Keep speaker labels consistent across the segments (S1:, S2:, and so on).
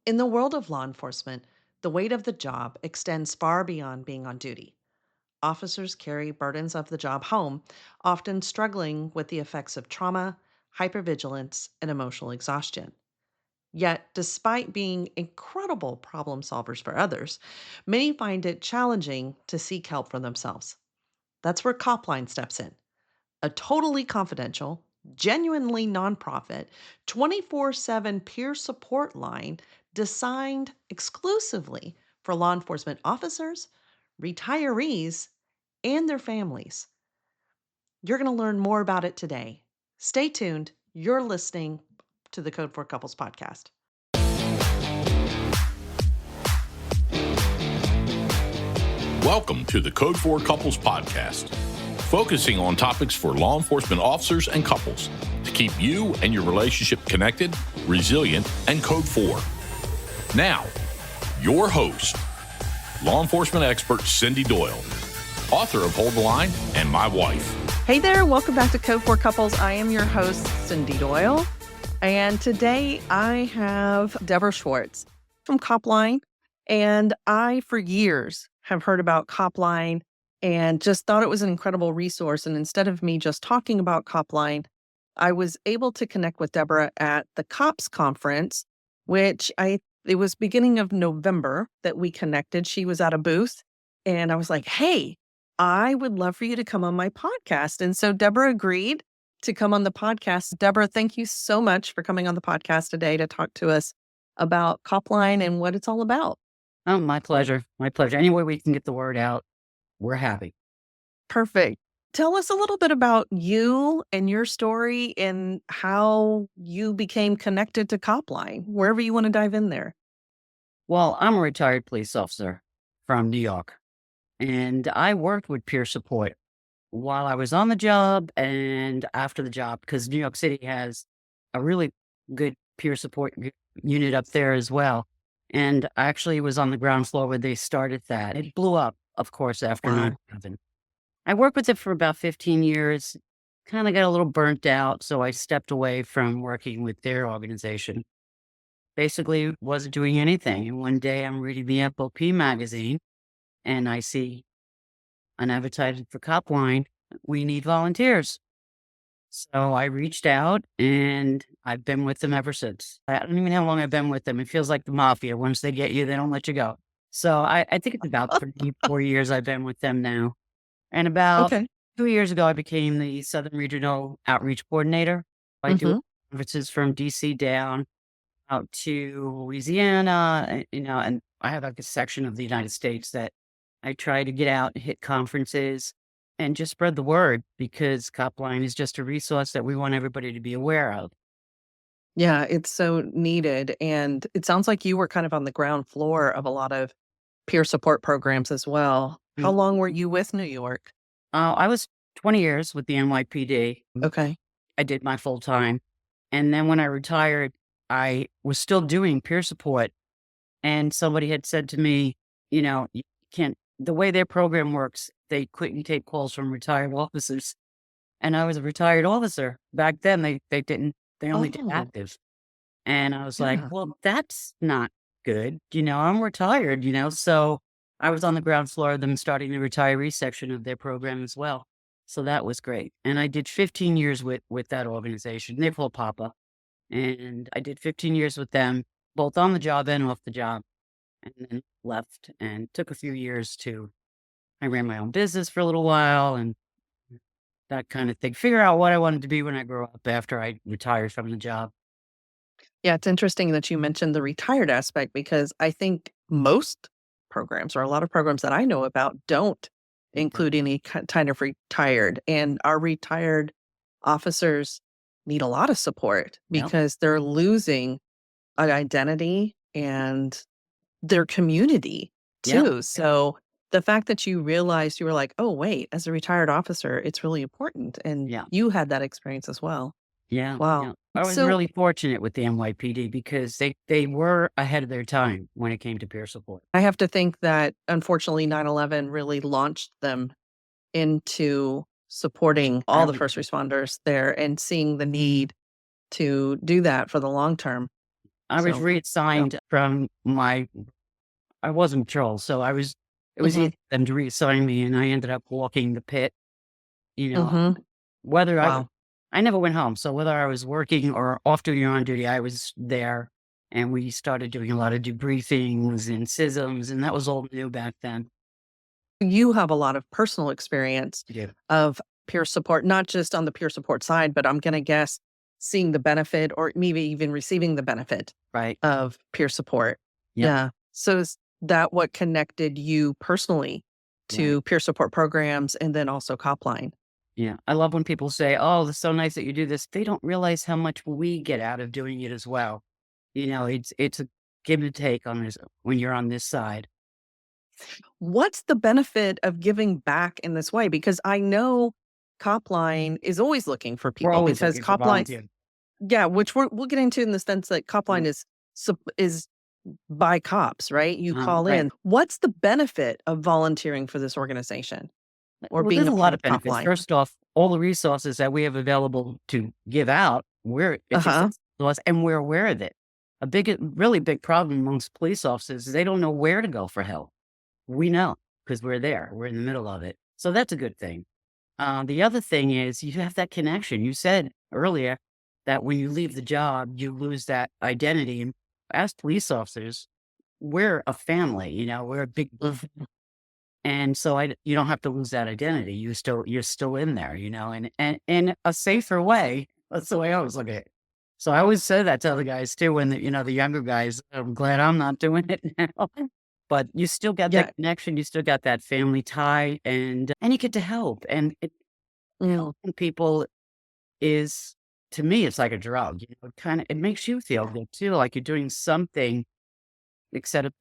S1: In the world of law enforcement, the weight of the job extends far beyond being on duty. Officers carry burdens of the job home, often struggling with the effects of trauma, hypervigilance, and emotional exhaustion. Yet, despite being incredible problem solvers for others, many find it challenging to seek help for themselves. That's where Copline steps in, a totally confidential, genuinely nonprofit, 24/7 peer support line designed exclusively for law enforcement officers, retirees, and their families. You're going to learn more about it today. Stay tuned. You're listening to the Code for Couples podcast.
S2: Welcome to the Code for Couples podcast, focusing on topics for law enforcement officers and couples to keep you and your relationship connected, resilient, and code for. Now, your host, law enforcement expert Cindy Doyle, author of Hold the Line and My Wife.
S1: Hey there, welcome back to Code for Couples. I am your host, Cindy Doyle, and today I have Deborah Schwartz from Copline, and I, for years, have heard about Copline and just thought it was an incredible resource. And instead of me just talking about Copline, I was able to connect with Deborah at the COPS conference, it was beginning of November that we connected. She was at a booth, and I was like, hey, I would love for you to come on my podcast. And so Deborah agreed to come on the podcast. Deborah, thank you so much for coming on the podcast today to talk to us about Copline and what it's all about.
S3: Oh, my pleasure. My pleasure. Any way we can get the word out, we're happy.
S1: Perfect. Tell us a little bit about you and your story and how you became connected to Copline, wherever you want to dive in there.
S3: Well, I'm a retired police officer from New York, and I worked with peer support while I was on the job and after the job, because New York City has a really good peer support unit up there as well. And I actually was on the ground floor where they started that. It blew up, of course, after
S1: Wow.
S3: 9/11. I worked with it for about 15 years, kind of got a little burnt out, so I stepped away from working with their organization. Basically, wasn't doing anything. And one day I'm reading the FOP magazine and I see an advertisement for Copline. We need volunteers. So I reached out and I've been with them ever since. I don't even know how long I've been with them. It feels like the mafia. Once they get you, they don't let you go. So I think it's about 34 years I've been with them now. And about
S1: Okay.
S3: 2 years ago, I became the Southern Regional Outreach Coordinator. I do
S1: Hmm.
S3: conferences from DC down out to Louisiana, and I have like a section of the United States that I try to get out and hit conferences and just spread the word because Copline is just a resource that we want everybody to be aware of.
S1: Yeah, it's so needed. And it sounds like you were kind of on the ground floor of a lot of peer support programs as well. How
S3: Mm.
S1: long were you with New York?
S3: I was 20 years with the NYPD.
S1: Okay.
S3: I did my full time. And then when I retired, I was still doing peer support. And somebody had said to me, you can't, the way their program works, they couldn't take calls from retired officers. And I was a retired officer. Back then, they didn't, they only did
S1: Oh,
S3: active. And I was like,
S1: yeah.
S3: well, that's not good. I'm retired, so I was on the ground floor of them starting the retiree section of their program as well. So that was great. And I did 15 years with that organization. They're called Papa. And I did 15 years with them, both on the job and off the job, and then left and took a few years I ran my own business for a little while and that kind of thing. Figure out what I wanted to be when I grew up after I retired from the job.
S1: Yeah, it's interesting that you mentioned the retired aspect because I think most programs or a lot of programs that I know about don't include any kind of retired. And our retired officers need a lot of support
S3: Yep.
S1: because they're losing an identity and their community
S3: Yep.
S1: too. So the fact that you realized you were like, oh, wait, as a retired officer, it's really important. And
S3: Yeah.
S1: you had that experience as well.
S3: Yeah.
S1: Wow.
S3: Yeah. I was
S1: So
S3: really fortunate with the NYPD because they were ahead of their time when it came to peer support.
S1: I have to think that unfortunately 9/11 really launched them into supporting all the
S3: Really.
S1: first responders there and seeing the need to do that for the long term.
S3: I was
S1: So, yeah.
S3: reassigned from I was in patrol, so it was
S1: Mhm.
S3: easy for them to reassign me, and I ended up walking the pit, you know,
S1: Mhm.
S3: whether
S1: Wow.
S3: I never went home, so whether I was working or off duty or on duty, I was there, and we started doing a lot of debriefings and SISMs, and that was all new back then.
S1: You have a lot of personal experience
S3: Yeah.
S1: of peer support, not just on the peer support side, but I'm gonna guess seeing the benefit or maybe even receiving the benefit
S3: Right.
S1: of peer support.
S3: Yep.
S1: Yeah. So is that what connected you personally
S3: Right.
S1: to peer support programs and then also Copline?
S3: Yeah. I love when people say, "Oh, it's so nice that you do this." They don't realize how much we get out of doing it as well. It's a give and take on this when you're on this side.
S1: What's the benefit of giving back in this way? Because I know Copline is always looking for
S3: We're
S1: people
S3: always
S1: because
S3: looking for
S1: Copline,
S3: volunteers.
S1: yeah, which we'll get into in the sense that Copline
S3: Yeah.
S1: is by cops, right? You call
S3: Right.
S1: in. What's the benefit of volunteering for this organization or
S3: Well,
S1: being
S3: there's
S1: a
S3: a
S1: part
S3: lot of
S1: of
S3: benefits.
S1: Copline?
S3: First off, all the resources that we have available to give out, it's
S1: Uh-huh.
S3: accessible to us and we're aware of it. Really big problem amongst police officers is they don't know where to go for help. We know because we're there. We're in the middle of it. So that's a good thing. The other thing is you have that connection. You said earlier that when you leave the job, you lose that identity. And as police officers, we're a family, we're a big
S1: Mhm.
S3: and so you don't have to lose that identity. You're still in there, and in a safer way. That's the way I always look at it. So I always say that to other guys too, when the younger guys, I'm glad I'm not doing it now. But you still got that
S1: Yeah.
S3: connection, you still got that family tie, and you get to help. And
S1: Mm.
S3: helping people is, to me, it's like a drug. It makes you feel good too, like you're doing something instead of,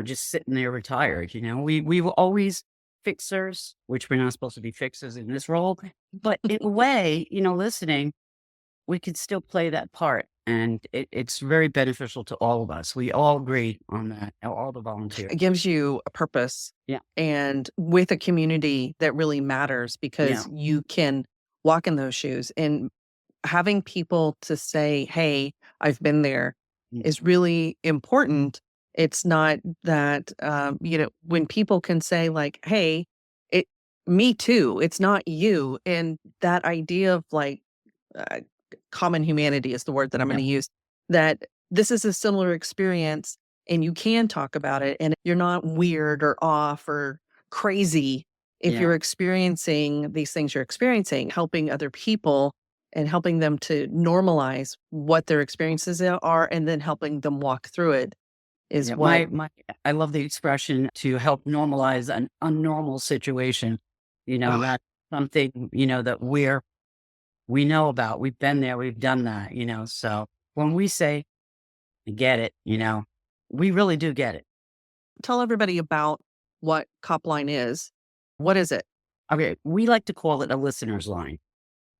S3: just sitting there retired. We were always fixers, which we're not supposed to be fixers in this role. But in a way, listening, we could still play that part. And it's very beneficial to all of us. We all agree on that, all the volunteers.
S1: It gives you a purpose
S3: Yeah.
S1: and with a community that really matters
S3: Yeah.
S1: because you can walk in those shoes and having people to say, "Hey, I've been there,"
S3: Mm.
S1: is really important. It's not that, when people can say like, "Hey, it me too, it's not you," and that idea of like, uh, common humanity is the word that I'm
S3: Yeah.
S1: gonna use, that this is a similar experience and you can talk about it and you're not weird or off or crazy if
S3: Yeah.
S1: you're experiencing these things you're experiencing, helping other people and helping them to normalize what their experiences are and then helping them walk through it is
S3: Yeah.
S1: what.
S3: I love the expression to help normalize an unnormal situation.
S1: Oh,
S3: That's something, that we know about. We've been there, we've done that. So when we say get it, we really do get it.
S1: tell everybody about what Copline is. What is it?
S3: Okay. We like to call it a listener's line.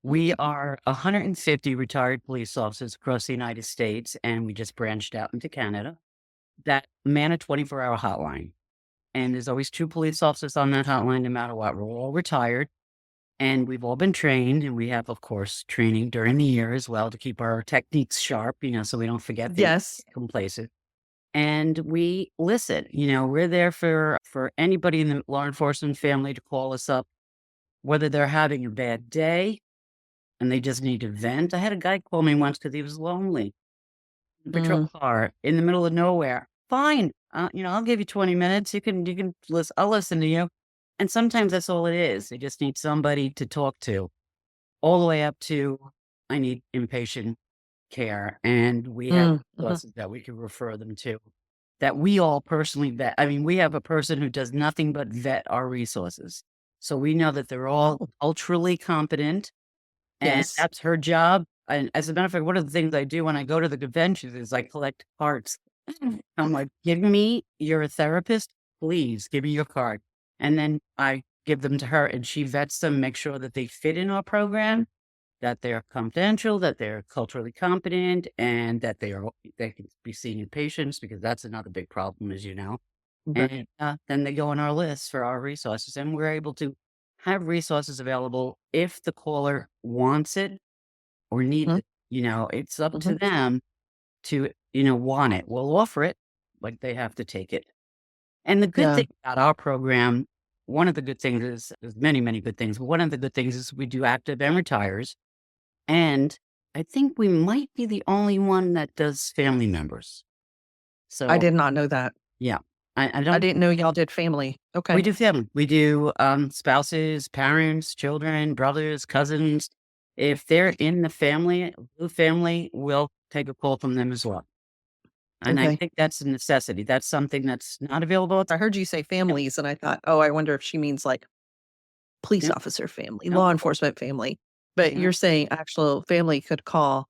S3: We are 150 retired police officers across the United States, and we just branched out into Canada that man a 24-hour hotline. And there's always two police officers on that hotline, no matter what. We're all retired and we've all been trained. And we have, of course, training during the year as well to keep our techniques sharp, so we don't forget things,
S1: Yes.
S3: complacent. And we listen. We're there for anybody in the law enforcement family to call us up, whether they're having a bad day and they just need to vent. I had a guy call me once because he was lonely. Patrol
S1: Mm,
S3: car in the middle of nowhere. Fine. I'll give you 20 minutes. You can listen. I'll listen to you. And sometimes that's all it is. They just need somebody to talk to, all the way up to I need inpatient care. And we have
S1: mhm.
S3: resources that we can refer them to that we all personally vet. I mean, we have a person who does nothing but vet our resources. So we know that they're all
S1: Oh,
S3: culturally competent and
S1: yes.
S3: that's her job, and as a matter of fact, one of the things I do when I go to the conventions is I collect cards. I'm like, "Give me you're a therapist, please give me your card." And then I give them to her, and she vets them, make sure that they fit in our program, that they're confidential, that they're culturally competent, and that they can be senior patients, because that's another big problem, as you know. And,
S1: Right.
S3: then they go on our list for our resources, and we're able to have resources available if the caller wants it or needs
S1: Mhm,
S3: it. It's up to
S1: mhm.
S3: them to want it, we'll offer it, but they have to take it. And the good
S1: Yeah.
S3: thing about our program, one of the good things is there's many, many good things, but one of the good things is we do active and retires. And I think we might be the only one that does family members.
S1: I
S3: So
S1: did not know that.
S3: yeah, I
S1: I
S3: don't,
S1: didn't know y'all did family.
S3: we
S1: Okay.
S3: do family. We do spouses, parents, children, brothers, cousins. If they're in the family, we'll take a call from them as well. And I
S1: Okay.
S3: think that's a necessity. That's something that's not available.
S1: I heard you say
S3: Yep,
S1: families, and I thought, oh, I wonder if she means like police
S3: yep,
S1: officer family,
S3: nope,
S1: law enforcement family. But
S3: yeah,
S1: you're saying actual family could call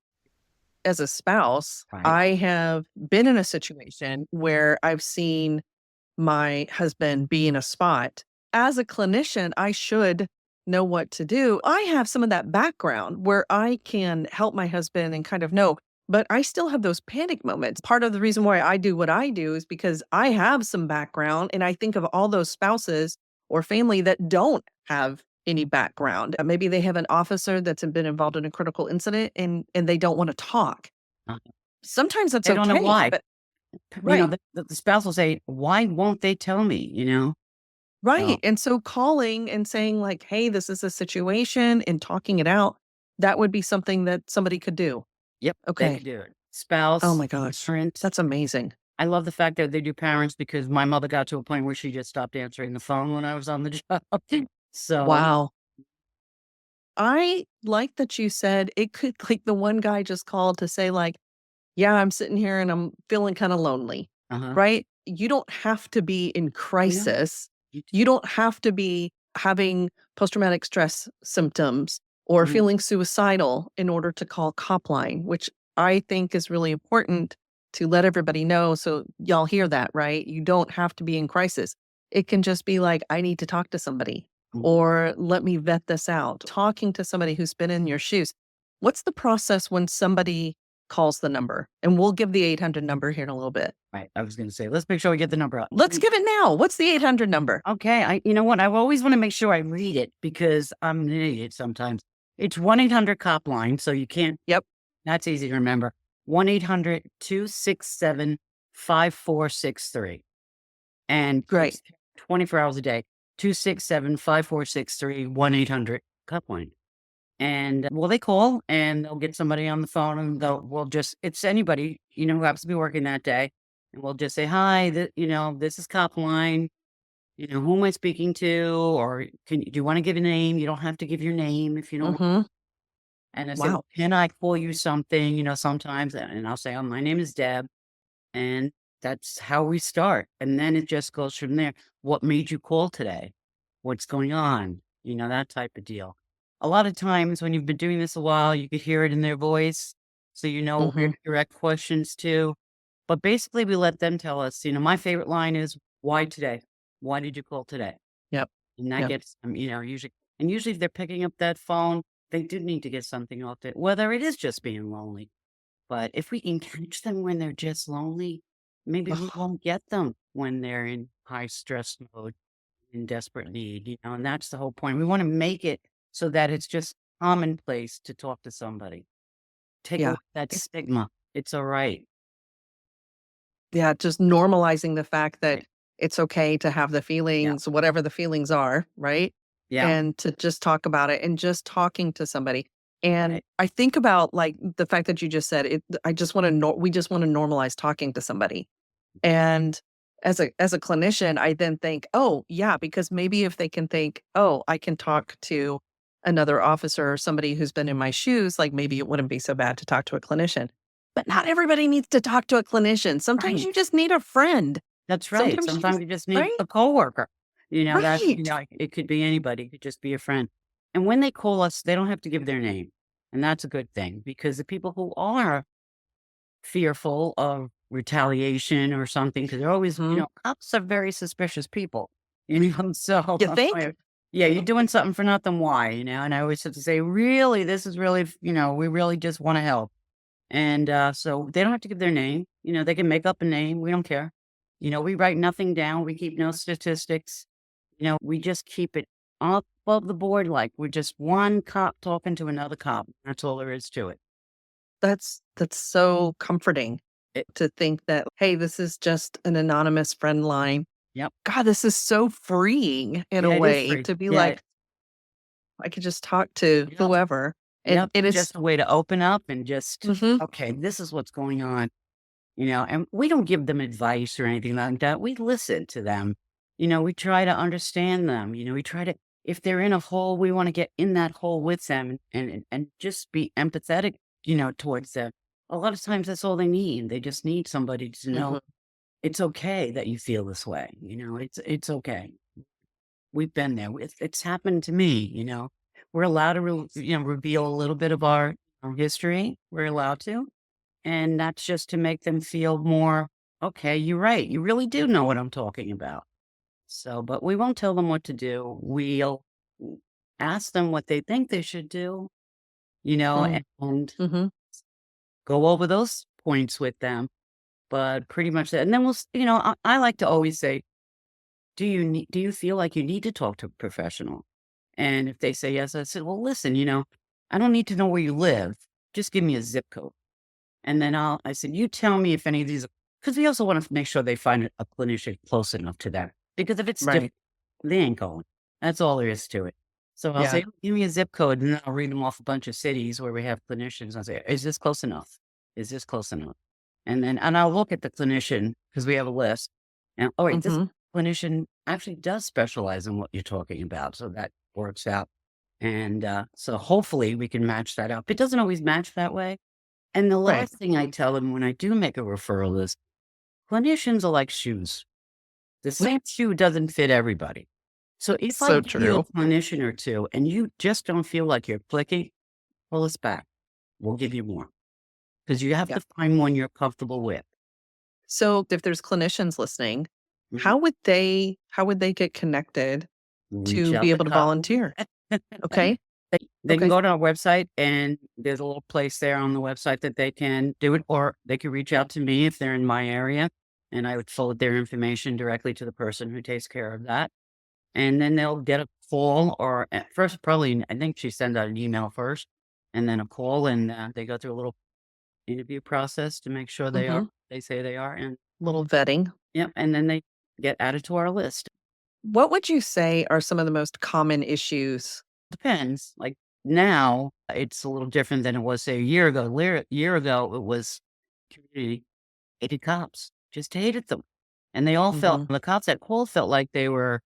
S1: as a spouse.
S3: right.
S1: I have been in a situation where I've seen my husband be in a spot. As a clinician, I should know what to do. I have some of that background where I can help my husband and kind of know, but I still have those panic moments. Part of the reason why I do what I do is because I have some background and I think of all those spouses or family that don't have any background. Maybe they have an officer that's been involved in a critical incident and they don't want to talk.
S3: Uh,
S1: Sometimes that's
S3: They don't know
S1: okay,
S3: why.
S1: but right.
S3: The spouse will say, "Why won't they tell me?" So,
S1: Right, and so calling and saying like, "Hey, this is a situation," and talking it out, that would be something that somebody could do.
S3: yep, they
S1: Okay.
S3: could do it.
S1: Oh
S3: Spouse,
S1: my gosh.
S3: parents.
S1: That's amazing.
S3: I love the fact that they do parents because my mother got to a point where she just stopped answering the phone when I was on the job. So,
S1: Wow. I like that you said it could like the one guy just called to say like, "Yeah, I'm sitting here and I'm feeling kinda lonely."
S3: uh-huh.
S1: Right? You don't have to be in
S3: No,
S1: crisis.
S3: you
S1: You don't have to be having post-traumatic stress symptoms or
S3: mhm,
S1: feeling suicidal in order to call Copline, which I think is really important to let everybody know so y'all hear that, right? You don't have to be in crisis. It can just be like, "I need to talk to somebody,"
S3: mhm,
S1: or "Let me vet this out." Talking to somebody who's been in your shoes. What's the process when somebody calls the number? And we'll give the 800 number here in a little bit.
S3: right. I was gonna say, let's make sure we get the number out.
S1: Let's give it now. What's the 800 number?
S3: Okay, you know what? I always wanna make sure I read it because I'm an idiot sometimes. It's 1-800-COPLINE, so you can't
S1: Yep,
S3: that's easy to remember. 1-800-267-5463. And
S1: great.
S3: it's 24 hours a day, 267-5463, 1-800-COPLINE. And, well, they call, and they'll get somebody on the phone, and we'll just it's anybody, who happens to be working that day, and we'll just say, "Hi, this is Copline. Who am I speaking to? Or do you wanna give a name? You don't have to give your name if you don't."
S1: Mhm.
S3: And I say, "Well,
S1: Wow.
S3: can I call you something?" Sometimes, and I'll say, "Oh, my name is Deb." And that's how we start. And then it just goes from there. What made you call today? What's going on? That type of deal. A lot of times when you've been doing this a while, you could hear it in their voice. So you know where
S1: Mhm.
S3: to direct questions to. But basically, we let them tell us. My favorite line is, "Why today? Why did you call today?"
S1: Yep.
S3: And that
S1: Yep.
S3: gets them, usually if they're picking up that phone, they do need to get something off it, whether it is just being lonely. But if we can catch them when they're just lonely, maybe we
S1: Ugh,
S3: won't get them when they're in high stress mode, in desperate need, and that's the whole point. We want to make it so that it's just commonplace to talk to somebody. Take
S1: yeah.
S3: away that
S1: It
S3: stigma. It's all right.
S1: yeah, just normalizing the fact that
S3: Right.
S1: it's okay to have the
S3: Yeah.
S1: feelings, whatever the feelings are, right?
S3: Yeah.
S1: And to just talk about it and just talking to somebody. And
S3: Right.
S1: I think about, like, the fact that you just said it I just wanna we just wanna normalize talking to somebody. And as a clinician, I then think, "Oh, yeah," because maybe if they can think, "Oh, I can talk to another officer or somebody who's been in my shoes," like, maybe it wouldn't be so bad to talk to a clinician. But not everybody needs to talk to a clinician. Sometimes
S3: Right.
S1: you just need a friend.
S3: That's right.
S1: Sometimes you
S3: Sometimes
S1: just
S3: you just need
S1: right?
S3: a coworker.
S1: Right.
S3: It could be anybody. It could just be a friend. And when they call us, they don't have to give their name. And that's a good thing because the people who are fearful of retaliation or something, because they're always,
S1: Mhm.
S3: cops are very suspicious people, so
S1: You think?
S3: yeah, you're doing something for nothing. Why? And I always have to say, really, this is really, we really just want to help. And so they don't have to give their name. They can make up a name. We don't care. We write nothing down. We keep no statistics. We just keep it up above the board like we're just one cop talking to another cop. That's all there is to it.
S1: That's so comforting. to think that, hey, this is just an anonymous friend line.
S3: Yep.
S1: God, this is so freeing in a
S3: Yeah, it is
S1: way
S3: free.
S1: to be
S3: Yeah.
S1: like, I could just talk to
S3: Yep.
S1: whoever. And
S3: Yep.
S1: it is,
S3: Just a way to open up and just,
S1: mhm,
S3: okay, this is what's going on. And we don't give them advice or anything like that. We listen to them. We try to understand them. We try to, if they're in a hole, we want to get in that hole with them and just be empathetic, towards them. A lot of times that's all they need. They just need somebody to know
S1: mhm,
S3: it's okay that you feel this way. It's okay. We've been there. It's happened to me. We're allowed to, reveal a little bit of our history. We're allowed to. And that's just to make them feel more, okay, you're right. You really do know what I'm talking about. So, but we won't tell them what to do. We'll ask them what they think they should do,
S1: mm,
S3: and
S1: mhm,
S3: go over those points with them. But pretty much that. And then I like to always say, do you feel like you need to talk to a professional? And if they say yes, I said, well, listen, I don't need to know where you live. Just give me a zip code. And then I said, you tell me if any of these, because we also want to make sure they find a clinician close enough to them. Because if it's different,
S1: right.
S3: they ain't going. That's all there is to it. So I'll
S1: Yeah.
S3: say, give me a zip code, and then I'll read them off a bunch of cities where we have clinicians. I'll say, is this close enough? Is this close enough? And I'll look at the clinician because we have a list. And oh wait, this
S1: Mhm.
S3: clinician actually does specialize in what you're talking about. So that works out. And so hopefully we can match that up. It doesn't always match that way. And the
S1: Right.
S3: last thing I tell them when I do make a referral is clinicians are like shoes. The same shoe doesn't fit everybody. So if I
S1: So
S3: give you a
S1: true.
S3: clinician or two and you just don't feel like you're clicking, pull us back. We'll give you more because you have
S1: Yeah.
S3: to find one you're comfortable with.
S1: So if there's clinicians listening,
S3: Mhm.
S1: how would they get connected
S3: Reach
S1: to
S3: out
S1: be
S3: to
S1: able to
S3: Copline.
S1: volunteer? Okay.
S3: They can
S1: Okay.
S3: go to our website and there's a little place there on the website that they can do it, or they could reach out to me if they're in my area and I would forward their information directly to the person who takes care of that. And then they'll get a call or at first, probably, I think she sends out an email first and then a call and they go through a little interview process to make sure
S1: Mhm.
S3: they say they are. And
S1: Little vetting.
S3: yep. And then they get added to our list.
S1: What would you say are some of the most common issues?
S3: Depends. Like now, it's a little different than it was, say, a year ago. Year ago, it was community hated cops, just hated them. And they all felt,
S1: Mhm.
S3: the cops that called felt like they were,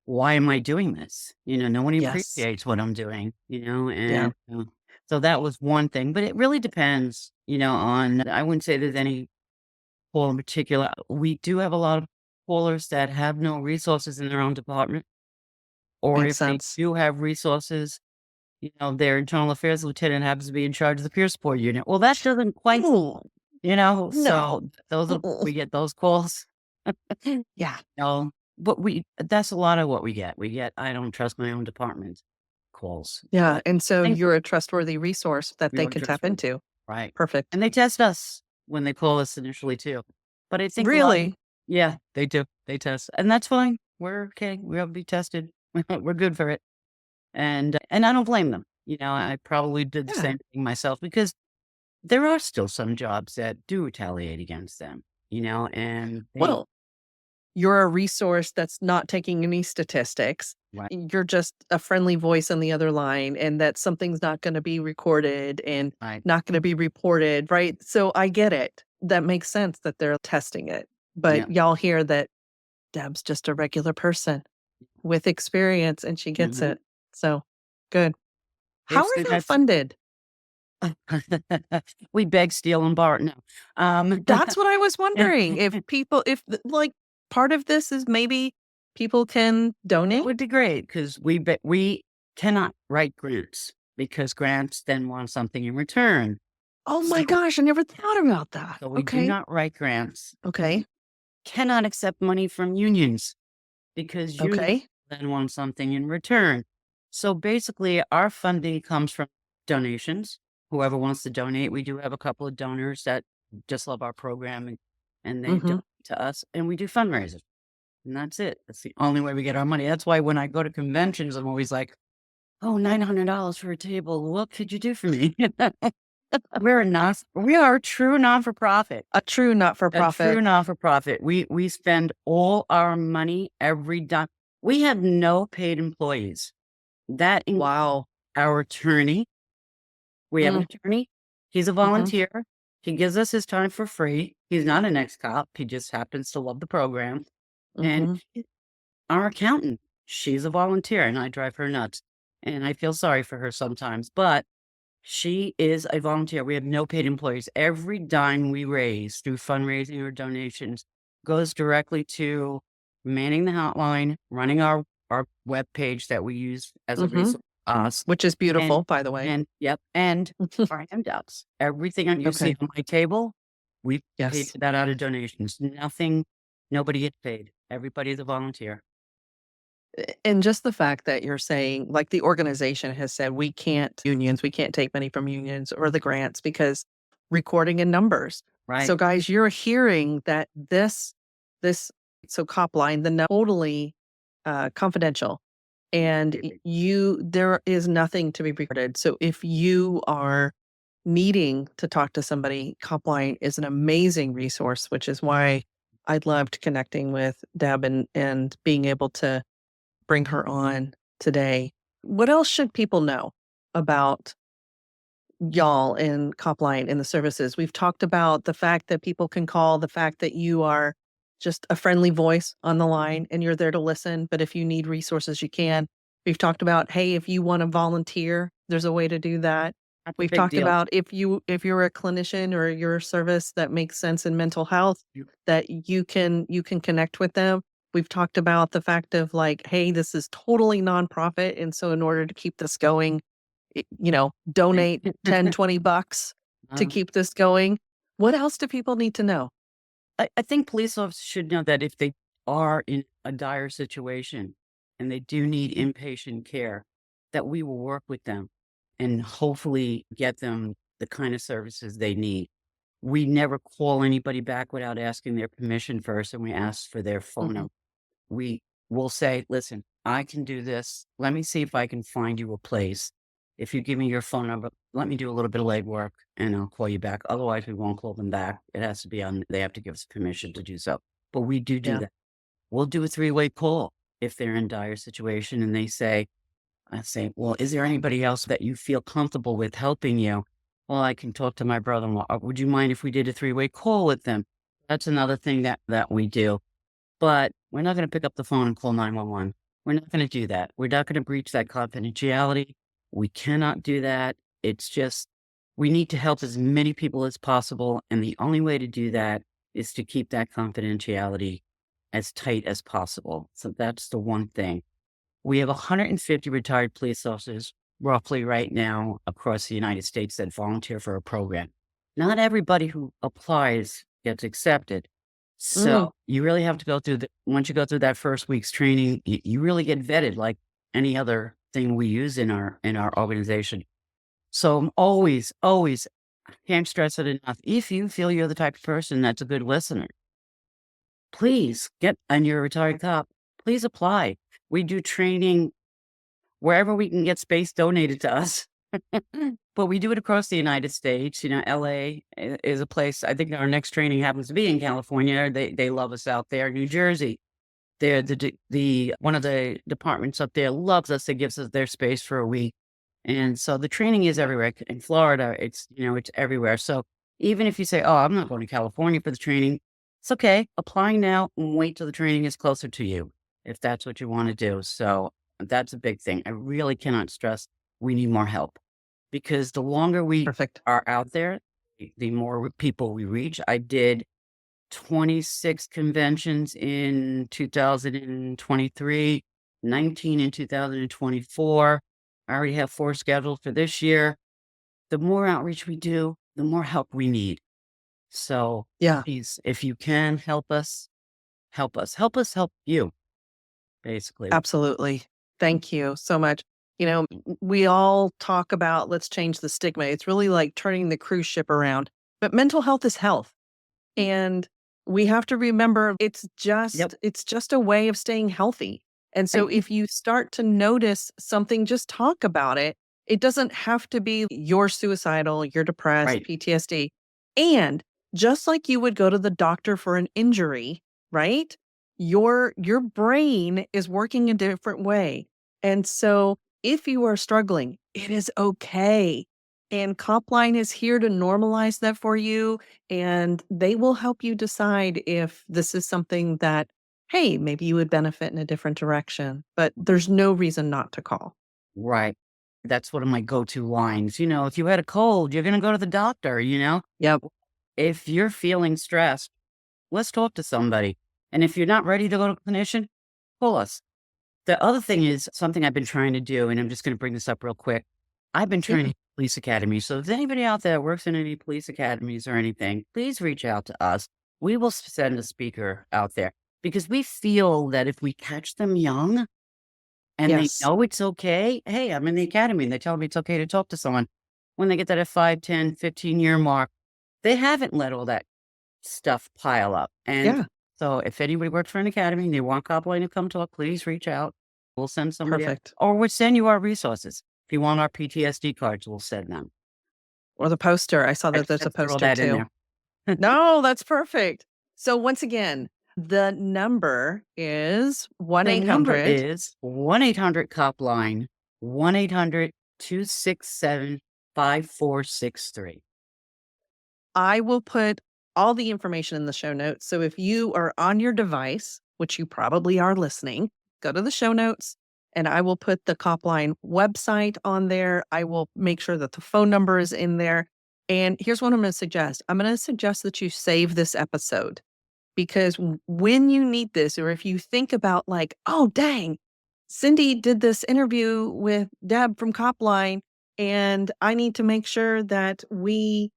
S3: why am I doing this? No one
S1: Yes.
S3: appreciates what I'm doing,
S1: Yeah.
S3: and so that was one thing. But it really depends, on, I wouldn't say there's any call in particular. We do have a lot of callers that have no resources in their own department, or
S1: Makes
S3: if they
S1: sense.
S3: do have resources, their internal affairs lieutenant happens to be in charge of the peer support unit. Well, that doesn't quite,
S1: Ooh, no.
S3: so
S1: Mm-mm.
S3: we get those calls.
S1: Yeah.
S3: No, but that's a lot of what we get. We get, I don't trust my own department calls.
S1: Yeah,
S3: But
S1: and so
S3: thankfully,
S1: you're a trustworthy resource that
S3: we
S1: they
S3: are
S1: can tap
S3: trustworthy.
S1: into.
S3: Right.
S1: Perfect.
S3: And they test us when they call us initially too. But I think a lot of,
S1: Really?
S3: yeah, they do. They test. And that's fine. We're okay. We'll be tested. We're good for it. And I don't blame them. I probably did the
S1: Yeah.
S3: same thing myself because there are still some jobs that do retaliate against them, and they,
S1: Well, you're a resource that's not taking any statistics.
S3: right,
S1: You're just a friendly voice on the other line, and that something's not gonna be recorded and
S3: right,
S1: not gonna be reported, right? So I get it. That makes sense that they're testing it.
S3: yeah.
S1: But y'all hear that Deb's just a regular person with experience, and she gets
S3: Mhm.
S1: it. So, good. How are
S3: Basically,
S1: y'all
S3: that's
S1: funded?
S3: we beg, steal, and borrow. No,
S1: That's what I was wondering. If people if, like, part of this is maybe people can
S3: that
S1: donate?
S3: would be great because we cannot write grants because grants then want something in return.
S1: Oh my
S3: So,
S1: gosh, I never thought about that.
S3: so we do
S1: Okay.
S3: not write grants.
S1: Okay.
S3: Cannot accept money from unions because unions
S1: Okay.
S3: then want something in return. So basically, our funding comes from donations. Whoever wants to donate, we do have a couple of donors that just love our program and they
S1: Mhm.
S3: donate to us, and we do fundraisers. And that's it. That's the only way we get our money. That's why when I go to conventions, I'm always like, oh, $900 for a table. What could you do for me? We are a true non-for-profit.
S1: A true not for
S3: A true
S1: profit.
S3: not-for-profit. We spend all our money every dime. We have no paid employees. That includes
S1: Wow.
S3: our attorney. We have an
S1: Mm,
S3: attorney. He's a
S1: mhm,
S3: volunteer. He gives us his time for free. He's not an ex-cop. He just happens to love the program. And
S1: mhm.
S3: our accountant, she's a volunteer, and I drive her nuts. And I feel sorry for her sometimes, but she is a volunteer. We have no paid employees. Every dime we raise through fundraising or donations goes directly to manning the hotline, running our web page that we use as a
S1: Mhm.
S3: resource for us,
S1: Which is
S3: and
S1: beautiful, by the way.
S3: and our handouts. Everything that you see
S1: Okay.
S3: on my table, we paid
S1: Yes.
S3: for that out of donations. Nobody gets paid. Everybody's a volunteer.
S1: And just the fact that you're saying, like, the organization has said, we can't take money from unions or the grants because recording in numbers.
S3: Right.
S1: So guys, you're hearing that this so Copline, totally confidential. And
S3: Absolutely.
S1: there is nothing to be recorded. So if you are needing to talk to somebody, Copline is an amazing resource, which is why I loved connecting with Deb and being able to bring her on today. What else should people know about y'all in Copline and the services? We've talked about the fact that people can call, the fact that you are just a friendly voice on the line and you're there to listen. But if you need resources, you can. We've talked about, hey, if you want to volunteer, there's a way to do that.
S3: That's a
S1: We've
S3: big
S1: talked
S3: deal.
S1: about if you're a clinician or you're a service that makes sense in mental health,
S3: You
S1: that you can connect with them. We've talked about the fact of like, hey, this is totally nonprofit. And so in order to keep this going, donate 10, $20 to
S3: uh,
S1: keep this going. What else do people need to know?
S3: I think police officers should know that if they are in a dire situation and they do need inpatient care, that we will work with them and hopefully get them the kind of services they need. We never call anybody back without asking their permission first, and we ask for their phone
S1: Mhm,
S3: number. We will say, "Listen, I can do this. Let me see if I can find you a place. If you give me your phone number, let me do a little bit of legwork and I'll call you back. Otherwise, we won't call them back. It has to be on, they have to give us permission to do so. But we do
S1: yeah,
S3: that. We'll do a three-way call if they're in dire situation and I say, well, is there anybody else that you feel comfortable with helping you? Well, I can talk to my brother-in-law. Would you mind if we did a three-way call with them? That's another thing that we do. But we're not gonna pick up the phone and call 911. We're not gonna do that. We're not gonna breach that confidentiality. We cannot do that. It's just we need to help as many people as possible, and the only way to do that is to keep that confidentiality as tight as possible. So that's the one thing. We have 150 retired police officers roughly right now across the United States that volunteer for a program. Not everybody who applies gets accepted.
S1: mm,
S3: So you really have to go through once you go through that first week's training, you really get vetted like any other thing we use in our organization. So I'm always can't stress it enough. If you feel you're the type of person that's a good listener, please get and you're a retired cop, please apply. We do training wherever we can get space donated to us. But we do it across the United States. You know, LA is a place. I think our next training happens to be in California. They love us out there. New Jersey, they're the one of the departments up there loves us. They gives us their space for a week. And so the training is everywhere. In Florida, it's everywhere. So even if you say, "Oh, I'm not going to California for the training," it's okay. Apply now and wait till the training is closer to you, if that's what you want to do. So that's a big thing. I really cannot stress we need more help because the longer we
S1: perfect.
S3: are out there, the more people we reach. I did 26 conventions in 2023, 19 in 2024. I already have 4 scheduled for this year. The more outreach we do, the more help we need. So
S1: Yeah,
S3: please, if you can help us, help us. Help us help you, basically.
S1: absolutely. Thank you so much. We all talk about let's change the stigma. It's really like turning the cruise ship around. But mental health is health. And we have to remember
S3: Yep.
S1: it's just a way of staying healthy. And so
S3: And
S1: if you start to notice something, just talk about it. It doesn't have to be you're suicidal, you're depressed,
S3: Right.
S1: PTSD. And just like you would go to the doctor for an injury, right? Your brain is working a different way. And so if you are struggling, it is okay. And Copline is here to normalize that for you, and they will help you decide if this is something that, hey, maybe you would benefit in a different direction. But there's no reason not to call.
S3: Right. That's one of my go-to lines. If you had a cold, you're going to go to the doctor.
S1: Yep.
S3: If you're feeling stressed, let's talk to somebody. And if you're not ready to go to a clinician, call us. The other thing is something I've been trying to do, and I'm just going to bring this up real quick. I've been
S1: Yeah.
S3: training at police academies. So if there's anybody out there that works in any police academies or anything, please reach out to us. We will send a speaker out there because we feel that if we catch them young and they
S1: Yes.
S3: know it's okay, hey, I'm in the academy and they tell me it's okay to talk to someone. When they get that at 5, 10, 15-year mark, they haven't let all that stuff pile up. And
S1: Yeah.
S3: so if anybody works for an academy and they want Copline to come talk, please reach out. We'll send somebody out,
S1: Perfect.
S3: or we'll send you our resources. If you want our PTSD cards, we'll send them.
S1: Or the poster. I saw
S3: I
S1: that
S3: just
S1: there's a
S3: had to throw
S1: poster
S3: that in
S1: too.
S3: there.
S1: No, that's perfect. So once again, the number is
S3: The number
S1: 1-800.
S3: is 1-800-COPLINE, 1-800-267-5463.
S1: I will put all the information in the show notes. So if you are on your device, which you probably are listening, go to the show notes and I will put the Copline website on there. I will make sure that the phone number is in there. And here's what I'm going to suggest. I'm going to suggest that you save this episode because when you need this, or if you think about like, oh, dang, Cindy did this interview with Deb from Copline, and I need to make sure that we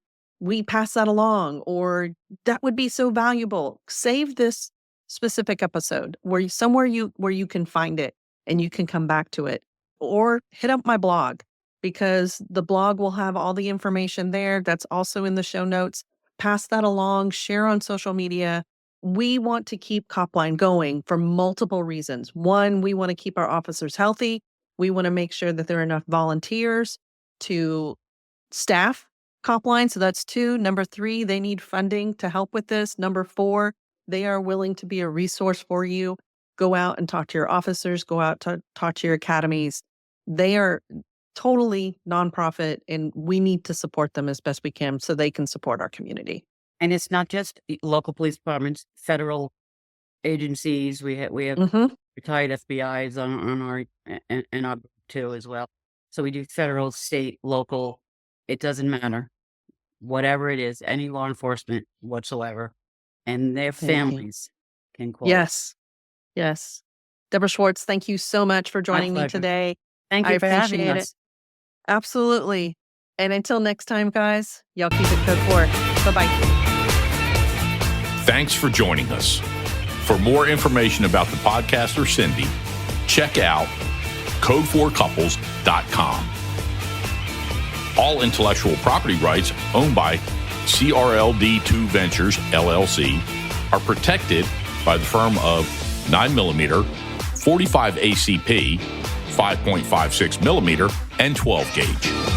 S1: pass that along, or that would be so valuable. Save this specific episode where you can find it and you can come back to it, or hit up my blog because the blog will have all the information there. That's also in the show notes. Pass that along, share on social media. We want to keep Copline going for multiple reasons. One, we want to keep our officers healthy. We want to make sure that there are enough volunteers to staff Copline. So that's 2. Number 3, they need funding to help with this. Number 4, they are willing to be a resource for you. Go out and talk to your officers, go out to talk to your academies. They are totally nonprofit and we need to support them as best we can so they can support our community.
S3: And it's not just the local police departments, federal agencies. We have
S1: Mhm.
S3: retired FBIs on our in our group too as well. So we do federal, state, local. It doesn't matter. Whatever it is, any law enforcement whatsoever, and their
S1: Thank you.
S3: families can call us.
S1: Yes. Yes. Deborah Schwartz, thank you so much for
S3: My
S1: joining me
S3: pleasure.
S1: today.
S3: Thank
S1: I
S3: you for having
S1: appreciate it.
S3: us.
S1: Absolutely. And until next time, guys, y'all keep it code 4. Bye-bye.
S2: Thanks for joining us. For more information about the podcast or Cindy, check out code4couples.com. All intellectual property rights owned by CRLD2 Ventures, LLC, are protected by the firm of 9mm, 45 ACP, 5.56mm, and 12 gauge.